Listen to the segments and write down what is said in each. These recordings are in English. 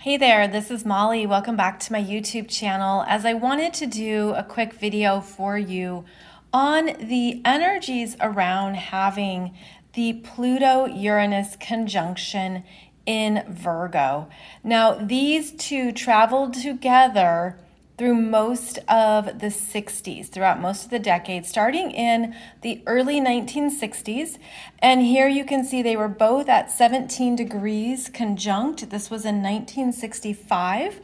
Hey there, this is Molly. Welcome back to my YouTube channel. As I wanted to do a quick video for you on the energies around having the Pluto-Uranus conjunction in Virgo. Now, these two traveled together through most of the 60s, throughout most of the decade, starting in the early 1960s. And here you can see they were both at 17 degrees conjunct. This was in 1965.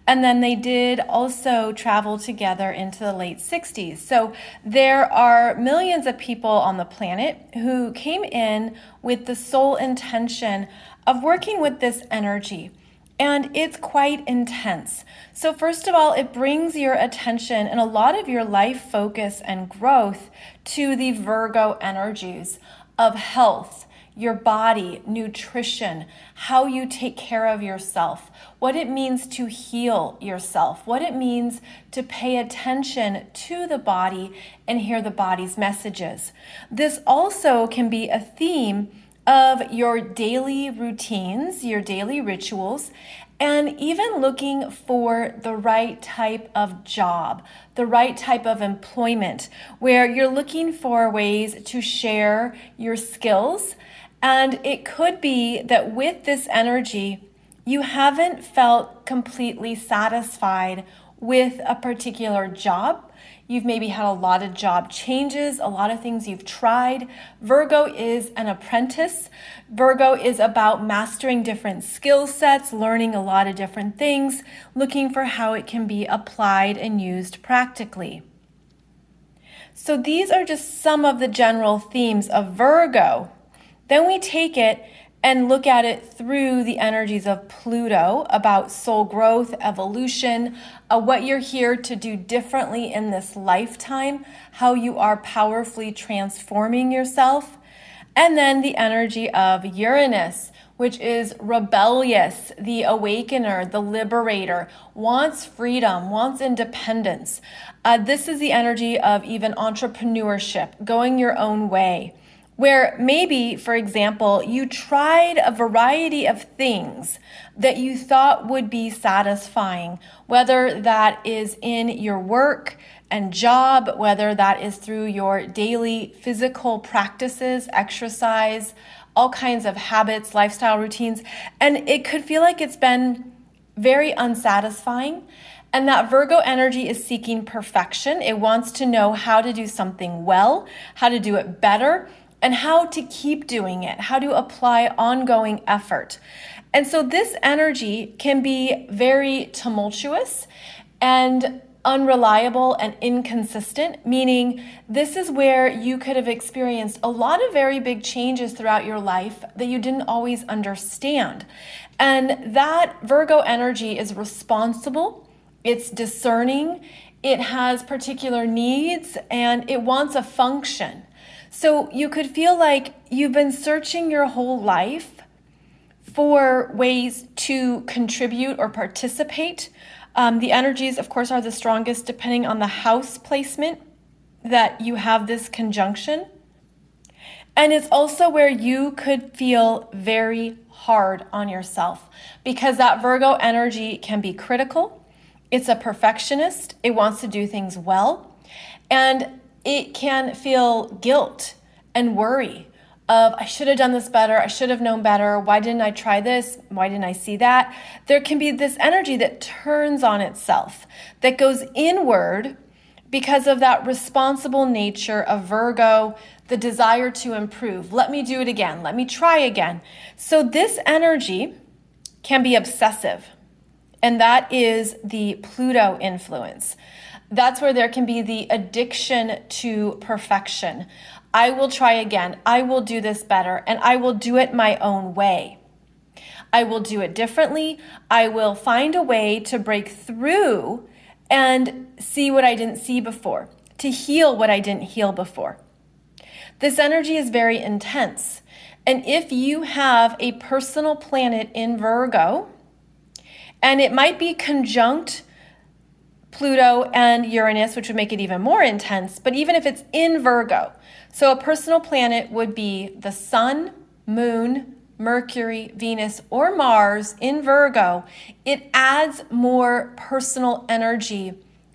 And then they did also travel together into the late 60s. So there are millions of people on the planet who came in with the sole intention of working with this energy. And it's quite intense. So first of all, it brings your attention and a lot of your life focus and growth to the Virgo energies of health, your body, nutrition, how you take care of yourself, what it means to heal yourself, what it means to pay attention to the body and hear the body's messages. This also can be a theme of your daily routines, your daily rituals, and even looking for the right type of job, the right type of employment, where you're looking for ways to share your skills. And it could be that with this energy, you haven't felt completely satisfied with a particular job. You've maybe had a lot of job changes, a lot of things you've tried. Virgo is an apprentice. Virgo is about mastering different skill sets, learning a lot of different things, looking for how it can be applied and used practically. So these are just some of the general themes of Virgo. Then we take it and look at it through the energies of Pluto, about soul growth, evolution, what you're here to do differently in this lifetime, how you are powerfully transforming yourself. And then the energy of Uranus, which is rebellious, the awakener, the liberator, wants freedom, wants independence. This is the energy of even entrepreneurship, going your own way, where maybe, for example, you tried a variety of things that you thought would be satisfying, whether that is in your work and job, whether that is through your daily physical practices, exercise, all kinds of habits, lifestyle routines, and it could feel like it's been very unsatisfying. And that Virgo energy is seeking perfection. It wants to know how to do something well, how to do it better, and how to keep doing it, how to apply ongoing effort. And so this energy can be very tumultuous and unreliable and inconsistent, meaning this is where you could have experienced a lot of very big changes throughout your life that you didn't always understand. And that Virgo energy is responsible, it's discerning, it has particular needs, and it wants a function. So you could feel like you've been searching your whole life for ways to contribute or participate. The energies, of course, are the strongest depending on the house placement that you have this conjunction. And it's also where you could feel very hard on yourself because that Virgo energy can be critical. It's a perfectionist. It wants to do things well. And it can feel guilt and worry of, I should have done this better, I should have known better, why didn't I try this, why didn't I see that? There can be this energy that turns on itself, that goes inward because of that responsible nature of Virgo, the desire to improve. Let me do it again, let me try again. So this energy can be obsessive, and that is the Pluto influence. That's where there can be the addiction to perfection. I will try again. I will do this better, and I will do it my own way. I will do it differently. I will find a way to break through and see what I didn't see before, to heal what I didn't heal before. This energy is very intense. And if you have a personal planet in Virgo, and it might be conjunct Pluto and Uranus, which would make it even more intense, but even if it's in Virgo, so a personal planet would be the sun, moon, Mercury, Venus, or Mars in Virgo, it adds more personal energy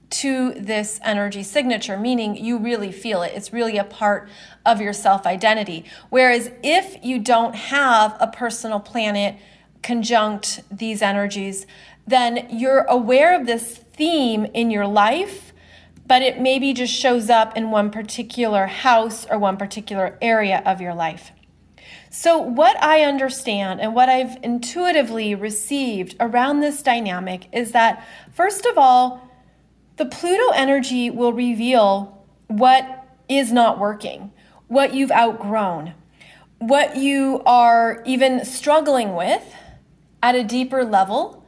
to this energy signature, meaning you really feel it. It's really a part of your self-identity. Whereas if you don't have a personal planet conjunct these energies, then you're aware of this theme in your life, but it maybe just shows up in one particular house or one particular area of your life. So what I understand and what I've intuitively received around this dynamic is that, first of all, the Pluto energy will reveal what is not working, what you've outgrown, what you are even struggling with at a deeper level,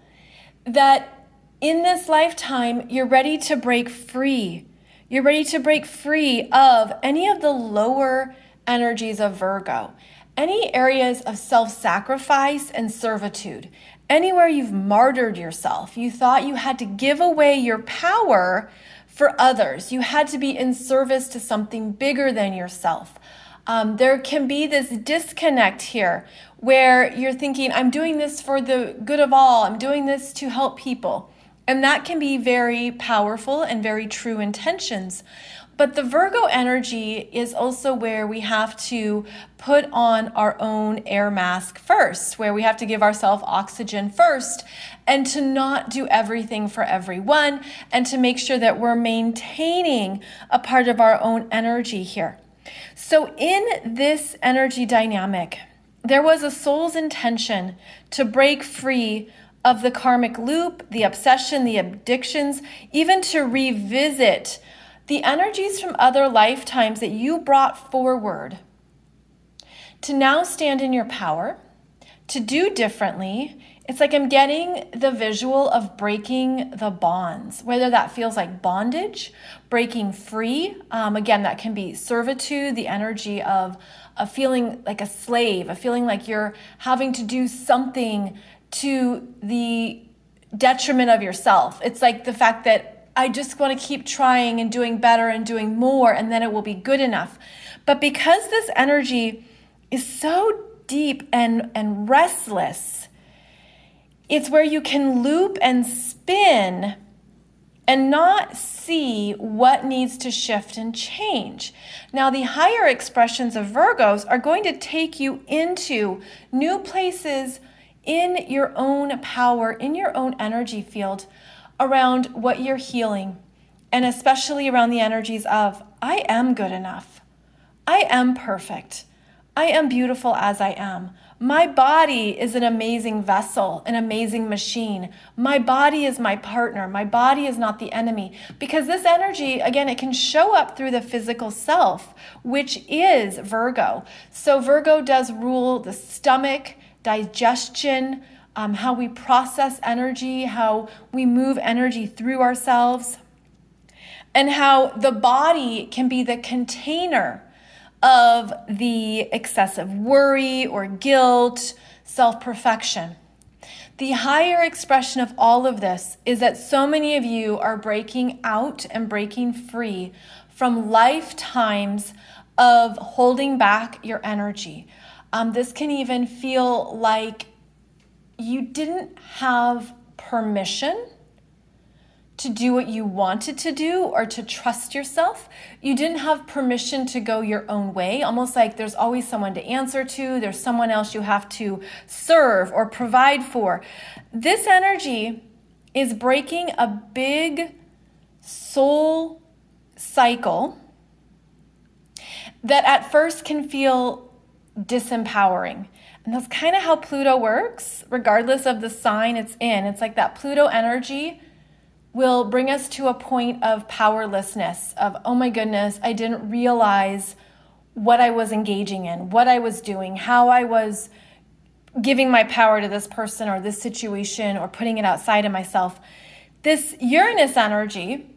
that in this lifetime, you're ready to break free. You're ready to break free of any of the lower energies of Virgo, any areas of self-sacrifice and servitude, anywhere you've martyred yourself. You thought you had to give away your power for others. You had to be in service to something bigger than yourself. There can be this disconnect here where you're thinking, I'm doing this for the good of all. I'm doing this to help people. And that can be very powerful and very true intentions. But the Virgo energy is also where we have to put on our own air mask first, where we have to give ourselves oxygen first, and to not do everything for everyone, and to make sure that we're maintaining a part of our own energy here. So in this energy dynamic, there was a soul's intention to break free of the karmic loop, the obsession, the addictions, even to revisit the energies from other lifetimes that you brought forward, to now stand in your power, to do differently. It's like I'm getting the visual of breaking the bonds, whether that feels like bondage, breaking free. Again, that can be servitude, the energy of feeling like a slave, of feeling like you're having to do something to the detriment of yourself. It's like the fact that I just want to keep trying and doing better and doing more, and then it will be good enough. But because this energy is so deep and restless, it's where you can loop and spin and not see what needs to shift and change. Now, the higher expressions of Virgos are going to take you into new places in your own power, in your own energy field, around what you're healing, and especially around the energies of, I am good enough. I am perfect. I am beautiful as I am. My body is an amazing vessel, an amazing machine. My body is my partner. My body is not the enemy. Because this energy, again, it can show up through the physical self, which is Virgo. So Virgo does rule the stomach, digestion, how we process energy, how we move energy through ourselves, and how the body can be the container of the excessive worry or guilt, self-perfection. The higher expression of all of this is that so many of you are breaking out and breaking free from lifetimes of holding back your energy. This can even feel like you didn't have permission to do what you wanted to do or to trust yourself. You didn't have permission to go your own way, almost like there's always someone to answer to, there's someone else you have to serve or provide for. This energy is breaking a big soul cycle that at first can feel disempowering. And that's kind of how Pluto works, regardless of the sign it's in. It's like that Pluto energy will bring us to a point of powerlessness, of, oh my goodness, I didn't realize what I was engaging in, what I was doing, how I was giving my power to this person or this situation or putting it outside of myself. This Uranus energy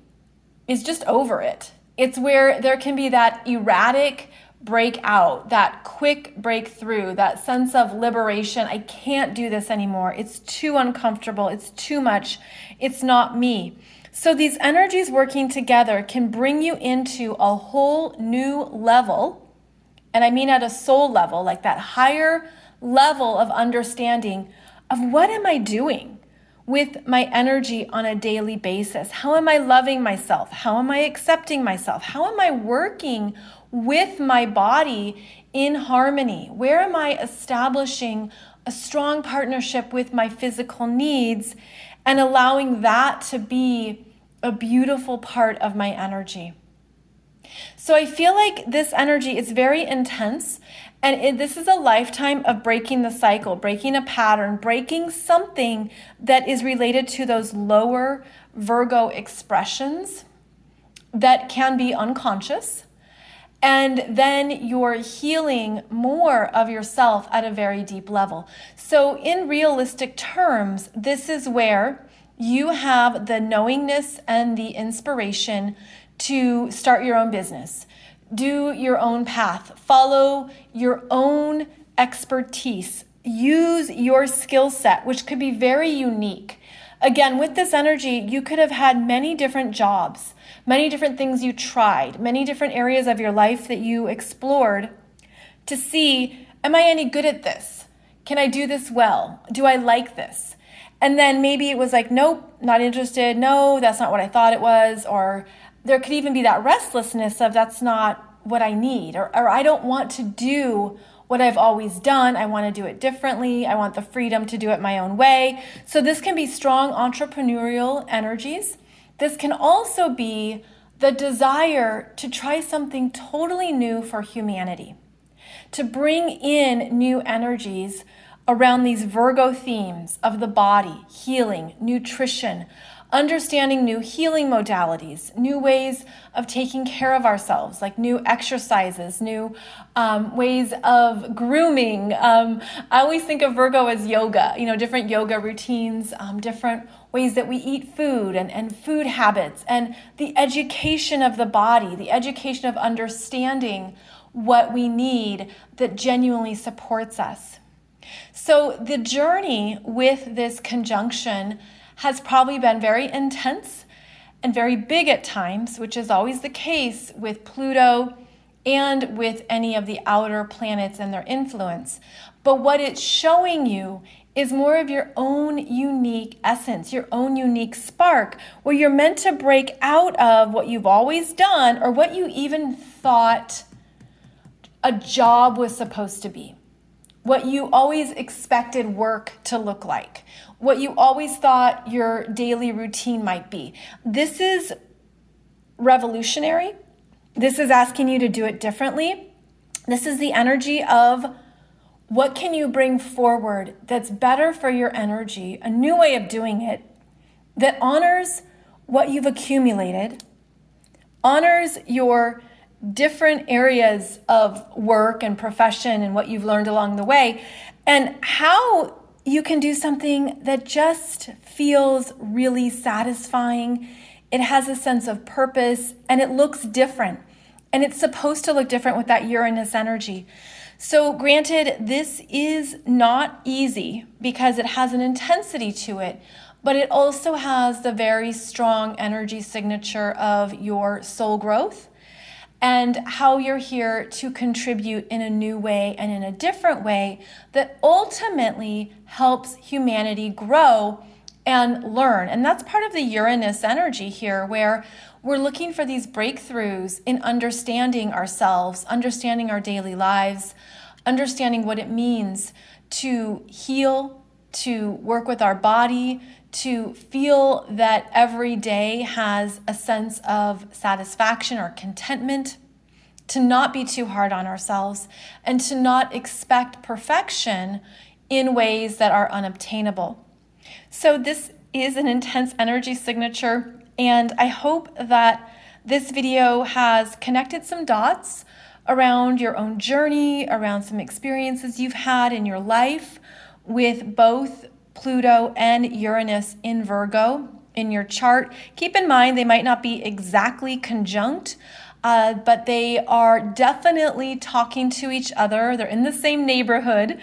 is just over it. It's where there can be that erratic breakout, that quick breakthrough, that sense of liberation. I can't do this anymore. It's too uncomfortable. It's too much. It's not me. So these energies working together can bring you into a whole new level. And I mean at a soul level, like that higher level of understanding of what am I doing with my energy on a daily basis? How am I loving myself? How am I accepting myself? How am I working with my body in harmony? Where am I establishing a strong partnership with my physical needs and allowing that to be a beautiful part of my energy? So I feel like this energy is very intense, and this is a lifetime of breaking the cycle, breaking a pattern, breaking something that is related to those lower Virgo expressions that can be unconscious. And then you're healing more of yourself at a very deep level. So in realistic terms, this is where you have the knowingness and the inspiration to start your own business, do your own path, follow your own expertise, use your skill set, which could be very unique. Again, with this energy, you could have had many different jobs, many different things you tried, many different areas of your life that you explored to see, am I any good at this? Can I do this well? Do I like this? And then maybe it was like, nope, not interested. No, that's not what I thought it was. Or there could even be that restlessness of that's not what I need, or I don't want to do what I've always done. I want to do it differently. I want the freedom to do it my own way. So this can be strong entrepreneurial energies. This can also be the desire to try something totally new for humanity, to bring in new energies around these Virgo themes of the body, healing, nutrition, understanding new healing modalities, new ways of taking care of ourselves, like new exercises, new ways of grooming. I always think of Virgo as yoga, different yoga routines, different ways that we eat food and food habits, and the education of the body, the education of understanding what we need that genuinely supports us. So the journey with this conjunction has probably been very intense and very big at times, which is always the case with Pluto and with any of the outer planets and their influence. But what it's showing you is more of your own unique essence, your own unique spark, where you're meant to break out of what you've always done or what you even thought a job was supposed to be, what you always expected work to look like, what you always thought your daily routine might be. This is revolutionary. This is asking you to do it differently. This is the energy of what can you bring forward that's better for your energy, a new way of doing it that honors what you've accumulated, honors your different areas of work and profession and what you've learned along the way, and how you can do something that just feels really satisfying. It has a sense of purpose and it looks different. And it's supposed to look different with that Uranus energy. So granted, this is not easy because it has an intensity to it, but it also has the very strong energy signature of your soul growth and how you're here to contribute in a new way and in a different way that ultimately helps humanity grow and learn. And that's part of the Uranus energy here, where we're looking for these breakthroughs in understanding ourselves, understanding our daily lives, understanding what it means to heal, to work with our body, to feel that every day has a sense of satisfaction or contentment, to not be too hard on ourselves, and to not expect perfection in ways that are unobtainable. So this is an intense energy signature, and I hope that this video has connected some dots around your own journey, around some experiences you've had in your life with both Pluto and Uranus in Virgo in your chart. Keep in mind, they might not be exactly conjunct, but they are definitely talking to each other. They're in the same neighborhood,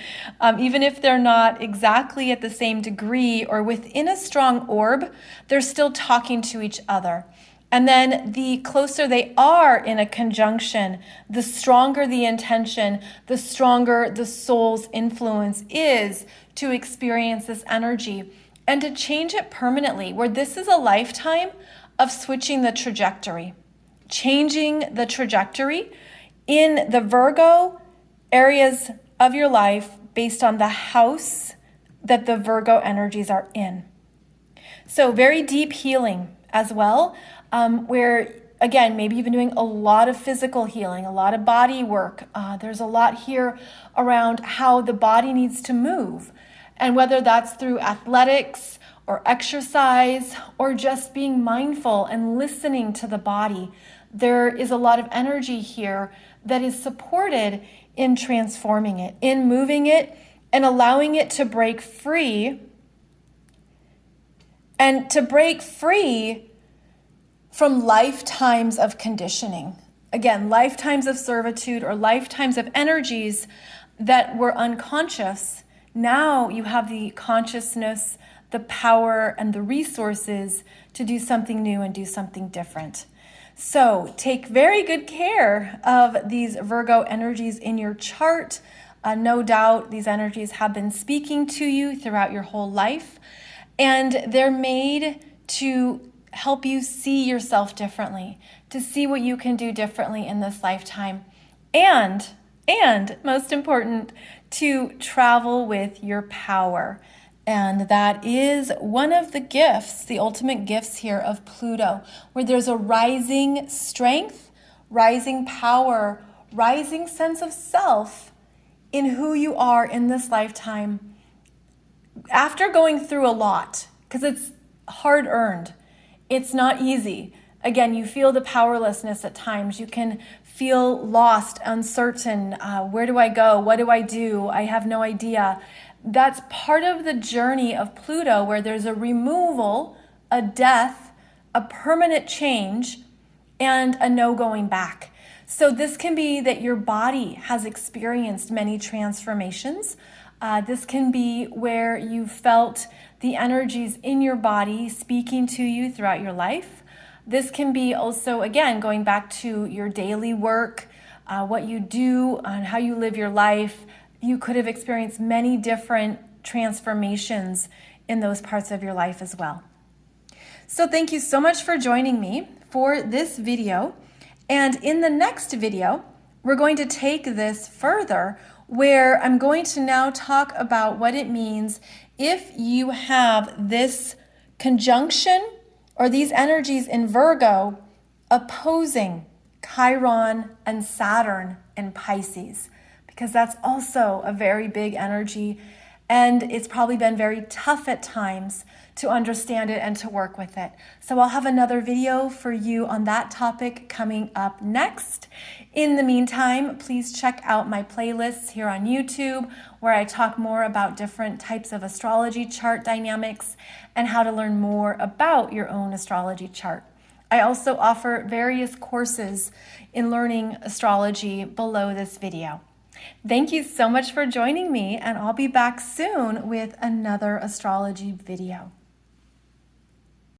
even if they're not exactly at the same degree or within a strong orb, they're still talking to each other. And then the closer they are in a conjunction, the stronger the intention, the stronger the soul's influence is to experience this energy and to change it permanently, where this is a lifetime of switching the trajectory, changing the trajectory in the Virgo areas of your life based on the house that the Virgo energies are in. So very deep healing as well, where, again, maybe you've been doing a lot of physical healing, a lot of body work. There's a lot here around how the body needs to move. And whether that's through athletics or exercise or just being mindful and listening to the body, there is a lot of energy here that is supported in transforming it, in moving it and allowing it to break free, and to break free from lifetimes of conditioning. Again, lifetimes of servitude or lifetimes of energies that were unconscious. Now you have the consciousness, the power, and the resources to do something new and do something different. So take very good care of these Virgo energies in your chart. No doubt these energies have been speaking to you throughout your whole life, and they're made to help you see yourself differently, to see what you can do differently in this lifetime, and most important, to travel with your power. And that is one of the gifts, the ultimate gifts here of Pluto, where there's a rising strength, rising power, rising sense of self in who you are in this lifetime after going through a lot, because it's hard earned. It's not easy. Again, you feel the powerlessness at times. You can feel lost, uncertain. Where do I go? What do I do? I have no idea. That's part of the journey of Pluto, where there's a removal, a death, a permanent change, and a no going back. So this can be that your body has experienced many transformations. This can be where you felt the energies in your body speaking to you throughout your life. This can be also, again, going back to your daily work, what you do, and how you live your life. You could have experienced many different transformations in those parts of your life as well. So thank you so much for joining me for this video. And in the next video, we're going to take this further, where I'm going to now talk about what it means if you have this conjunction or these energies in Virgo opposing Chiron and Saturn in Pisces, because that's also a very big energy, and it's probably been very tough at times to understand it and to work with it. So I'll have another video for you on that topic coming up next. In the meantime, please check out my playlists here on YouTube, where I talk more about different types of astrology chart dynamics and how to learn more about your own astrology chart. I also offer various courses in learning astrology below this video. Thank you so much for joining me, and I'll be back soon with another astrology video.